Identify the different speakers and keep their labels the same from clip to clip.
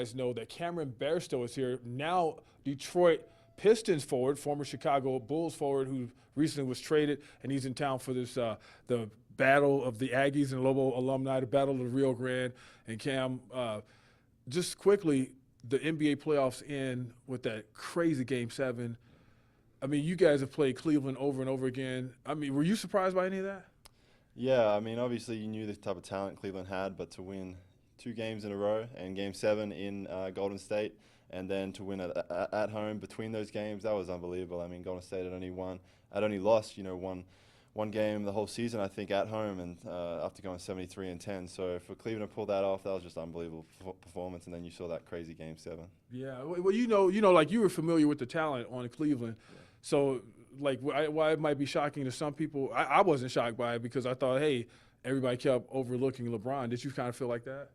Speaker 1: guys know that Cameron Bairstow is here. Now Detroit Pistons forward, former Chicago Bulls forward, who recently was traded, and he's in town for this the battle of the Aggies and Lobo alumni, the battle of the Rio Grande. And Cam, just quickly, the NBA playoffs end with that crazy Game 7. I mean, you guys have played Cleveland over and over again. I mean, were you surprised by any of that?
Speaker 2: Yeah, I mean, obviously you knew the type of talent Cleveland had, but to win 2 games in a row and Game 7 in Golden State, and then to win at home between those games, that was unbelievable. I mean, Golden State had only lost, one game the whole season, I think, at home, and after going 73-10. So for Cleveland to pull that off, that was just unbelievable performance. And then you saw that crazy Game 7.
Speaker 1: Yeah, well, like you were familiar with the talent on Cleveland, yeah. So like why it might be shocking to some people, I wasn't shocked by it because I thought, hey, everybody kept overlooking LeBron. Did you kind of feel like that?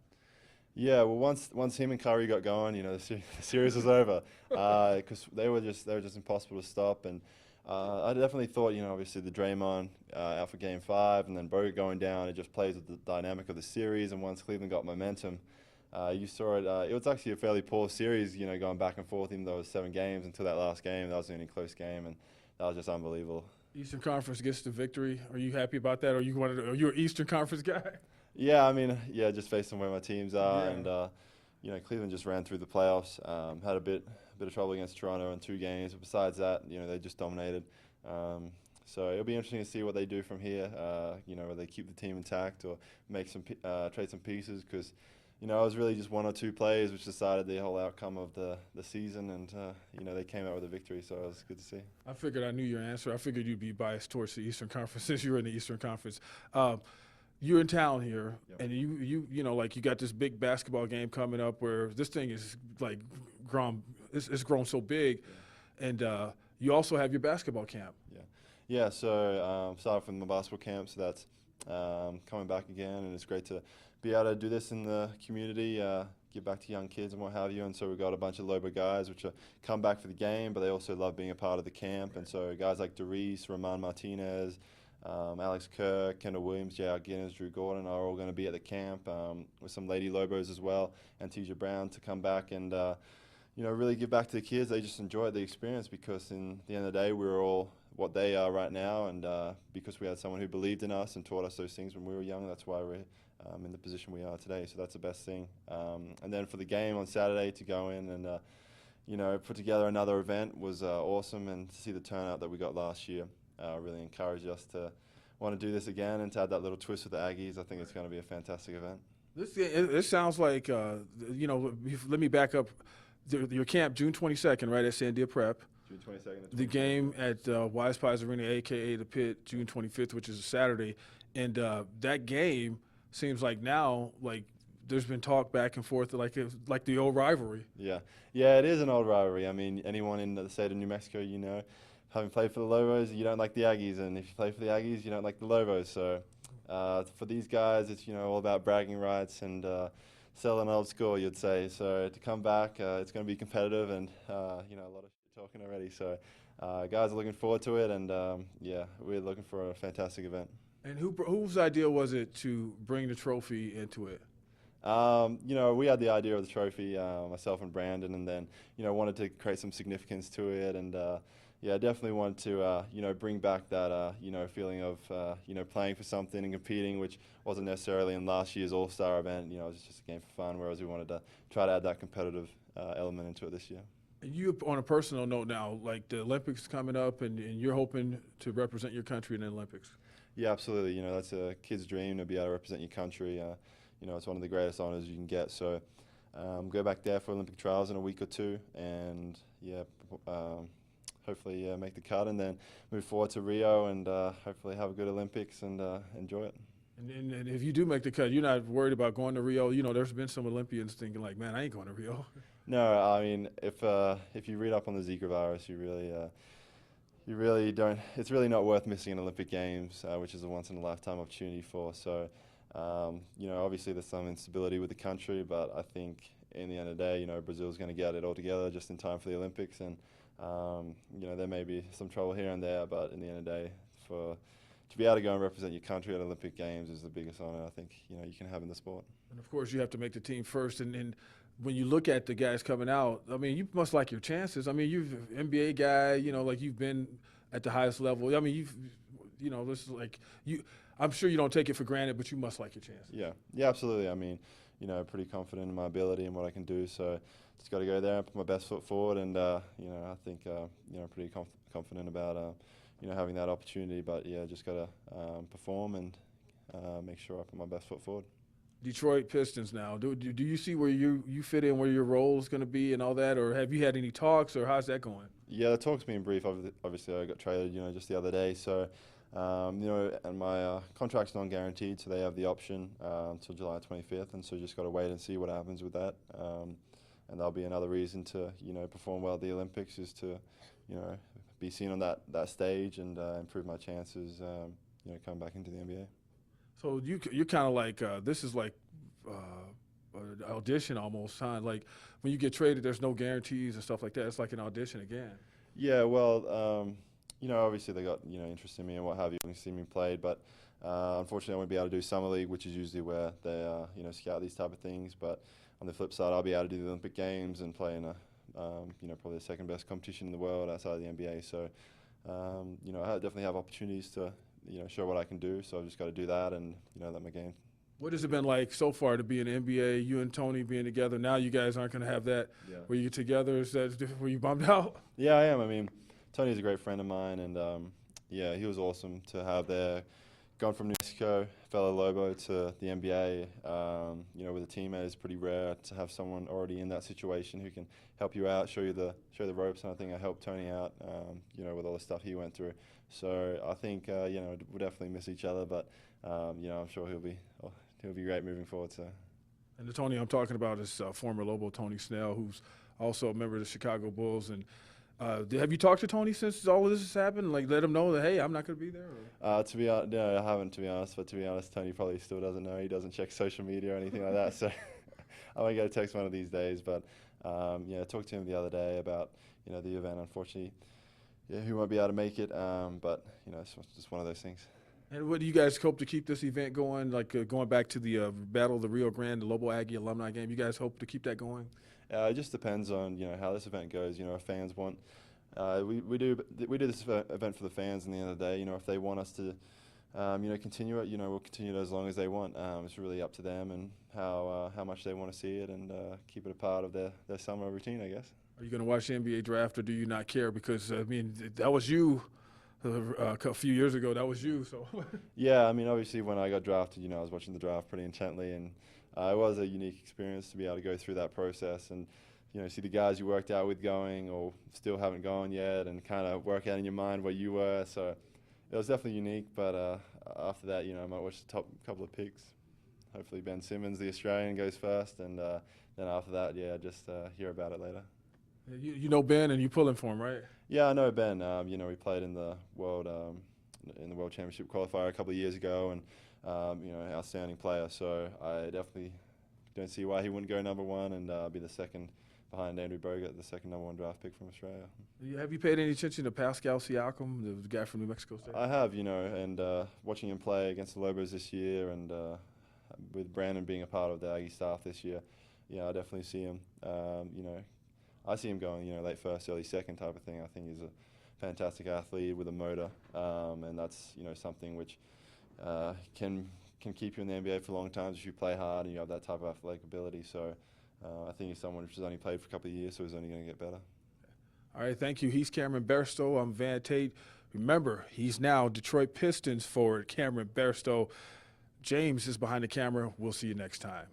Speaker 2: Yeah, well, once him and Curry got going, the series was over because they were just impossible to stop. And I definitely thought, obviously the Draymond out for Game 5 and then Bogut going down, it just plays with the dynamic of the series. And once Cleveland got momentum, you saw it. It was actually a fairly poor series, going back and forth, even though it was 7 games until that last game. That was the only close game, and that was just unbelievable.
Speaker 1: Eastern Conference gets the victory. Are you happy about that? Are you an Eastern Conference guy?
Speaker 2: Yeah, I mean, just based on where my teams are,
Speaker 1: yeah.
Speaker 2: And Cleveland just ran through the playoffs. Had a bit of trouble against Toronto in 2 games, but besides that, they just dominated. So it'll be interesting to see what they do from here. Whether they keep the team intact or make trade some pieces, because it was really just 1 or 2 plays which decided the whole outcome of the season, and they came out with a victory, so it was good to see.
Speaker 1: I figured I knew your answer. I figured you'd be biased towards the Eastern Conference since you were in the Eastern Conference. You're in town here, yep. And you got this big basketball game coming up where this thing is like grown. It's grown so big, yeah. And you also have your basketball camp.
Speaker 2: Yeah. So started from my basketball camp, so that's coming back again, and it's great to be able to do this in the community, give back to young kids and what have you. And so we've got a bunch of Lobo guys which come back for the game, but they also love being a part of the camp. And so guys like Darius, Roman Martinez, Alex Kerr, Kendall Williams, J.R. Guinness, Drew Gordon are all going to be at the camp, with some Lady Lobos as well, and Tisha Brown to come back and really give back to the kids. They just enjoy the experience because in the end of the day we're all what they are right now, and because we had someone who believed in us and taught us those things when we were young, that's why we're in the position we are today. So that's the best thing. And then for the game on Saturday to go in and put together another event was awesome, and to see the turnout that we got last year really encouraged us to want to do this again and to add that little twist with the Aggies. I think it's going to be a fantastic event.
Speaker 1: This sounds like, let me back up. Your camp, June 22nd, right, at Sandia Prep.
Speaker 2: June 22nd.
Speaker 1: The game at Wise Pies Arena, a.k.a. the Pit, June 25th, which is a Saturday. And that game seems like now, like, there's been talk back and forth like the old rivalry.
Speaker 2: Yeah, it is an old rivalry. I mean, anyone in the state of New Mexico, having played for the Lobos, you don't like the Aggies, and if you play for the Aggies, you don't like the Lobos. So for these guys, it's all about bragging rights and selling old score, you'd say. So to come back, it's going to be competitive, and a lot of shit talking already. So guys are looking forward to it, and we're looking for a fantastic event.
Speaker 1: And whose idea was it to bring the trophy into it?
Speaker 2: We had the idea of the trophy, myself and Brandon, and then wanted to create some significance to it, and definitely wanted to bring back that feeling of playing for something and competing, which wasn't necessarily in last year's All-Star event. It was just a game for fun, whereas we wanted to try to add that competitive element into it this year.
Speaker 1: You, on a personal note now, like the Olympics coming up, and you're hoping to represent your country in the Olympics.
Speaker 2: Yeah, absolutely. That's a kid's dream, to be able to represent your country. It's one of the greatest honors you can get. So go back there for Olympic trials in a week or 2, and hopefully make the cut, and then move forward to Rio, and hopefully have a good Olympics and enjoy it.
Speaker 1: And if you do make the cut, you're not worried about going to Rio. There's been some Olympians thinking like, man, I ain't going to Rio.
Speaker 2: No, I mean, if you read up on the Zika virus, you really don't. It's really not worth missing an Olympic Games, which is a once-in-a-lifetime opportunity for. So, obviously there's some instability with the country, but I think in the end of the day, Brazil's going to get it all together just in time for the Olympics, and there may be some trouble here and there, but in the end of the day, to be able to go and represent your country at Olympic Games is the biggest honor I think you can have in the sport.
Speaker 1: And of course, you have to make the team first. And when you look at the guys coming out, I mean, you must like your chances. I mean, you've NBA guy, like you've been at the highest level. I mean, this is like you. I'm sure you don't take it for granted, but you must like your chances.
Speaker 2: Yeah, absolutely. I mean, pretty confident in my ability and what I can do. So just got to go there and put my best foot forward. And I think pretty confident about having that opportunity. But yeah, just got to perform and make sure I put my best foot forward.
Speaker 1: Detroit Pistons now. Do you see where you fit in, where your role is going to be and all that, or have you had any talks, or how's that going?
Speaker 2: Yeah, the talk's been brief. Obviously, I got traded, just the other day. So, and my contract's non-guaranteed, so they have the option until July 25th, and so just got to wait and see what happens with that. And that'll be another reason to, perform well at the Olympics is to, be seen on that stage and improve my chances, coming back into the NBA.
Speaker 1: So you're kind of like this is like an audition almost, huh? Like when you get traded, there's no guarantees and stuff like that. It's like an audition again.
Speaker 2: Yeah, well, obviously they got interest in me and what have you, and see me played, but unfortunately I won't be able to do summer league, which is usually where they scout these type of things. But on the flip side, I'll be able to do the Olympic Games and play in a probably the second best competition in the world outside of the NBA. So I definitely have opportunities to show what I can do. So I've just got to do that and let my game.
Speaker 1: What has it been like so far to be in the NBA? You and Tony being together. Now you guys aren't going to have that where you get together. Is that were you bummed out?
Speaker 2: Yeah, I am. I mean, Tony's a great friend of mine, and he was awesome to have there. Gone from New Mexico, fellow Lobo, to the NBA, with a teammate is pretty rare to have someone already in that situation who can help you out, show the ropes. And I think I helped Tony out, with all the stuff he went through. So I think, we'll definitely miss each other, but I'm sure he'll be great moving forward. So.
Speaker 1: And the Tony I'm talking about is former Lobo Tony Snell, who's also a member of the Chicago Bulls. And have you talked to Tony since all of this has happened? Like, let him know that, hey, I'm not going to be there?
Speaker 2: To be honest, no, I haven't, to be honest. But to be honest, Tony probably still doesn't know. He doesn't check social media or anything like that. So I might get a text one of these days. But, I talked to him the other day about, the event. Unfortunately, he won't be able to make it. But, it's just one of those things.
Speaker 1: And what do you guys hope to keep this event going, like going back to the Battle of the Rio Grande, the Lobo Aggie alumni game? You guys hope to keep that going?
Speaker 2: It just depends on how this event goes. If fans want, we do this event for the fans. In the end of the day, if they want us to, continue it, we'll continue it as long as they want. It's really up to them and how much they want to see it and keep it a part of their summer routine, I guess. Are
Speaker 1: you going to watch the NBA draft, or do you not care? Because I mean, that was you. A few years ago, that was you. So.
Speaker 2: Yeah, I mean, obviously, when I got drafted, I was watching the draft pretty intently, and it was a unique experience to be able to go through that process and, see the guys you worked out with going or still haven't gone yet, and kind of work out in your mind where you were. So it was definitely unique. But after that, I might watch the top couple of picks. Hopefully, Ben Simmons, the Australian, goes first, and then after that, just hear about it later.
Speaker 1: You know Ben, and you pulling for him, right?
Speaker 2: Yeah, I know Ben. We played in the World Championship qualifier a couple of years ago, and outstanding player. So I definitely don't see why he wouldn't go number one and be the second behind Andrew Bogut, the second number one draft pick from Australia.
Speaker 1: Have you paid any attention to Pascal Siakam, the guy from New Mexico State?
Speaker 2: I have, and watching him play against the Lobos this year, and with Brandon being a part of the Aggie staff this year, I definitely see him. I see him going, late first, early second type of thing. I think he's a fantastic athlete with a motor, and that's something which can keep you in the NBA for long times if you play hard and you have that type of athletic ability. So I think he's someone who's has only played for a couple of years, so he's only going to get better.
Speaker 1: All right, thank you. He's Cameron Bairstow. I'm Van Tate. Remember, he's now Detroit Pistons forward Cameron Bairstow. James is behind the camera. We'll see you next time.